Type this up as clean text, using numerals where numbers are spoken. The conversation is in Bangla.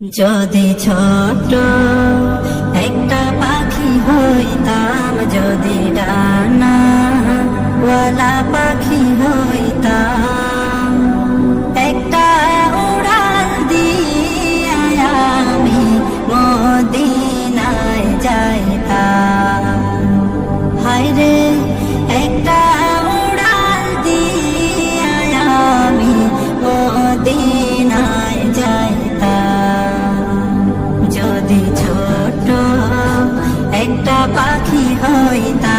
যদি ছোট একটা পাখি হইতাম, যদি ডানা ওয়ালা পাখি হইতাম, একটা উড়াল দিয়ে আমি মদিনায় যাইতাম। হায়রে একটা উড়াল দিয়ে আমি মদিনায় যাইতাম। যদি ছোট একটা পাখি হইতাম।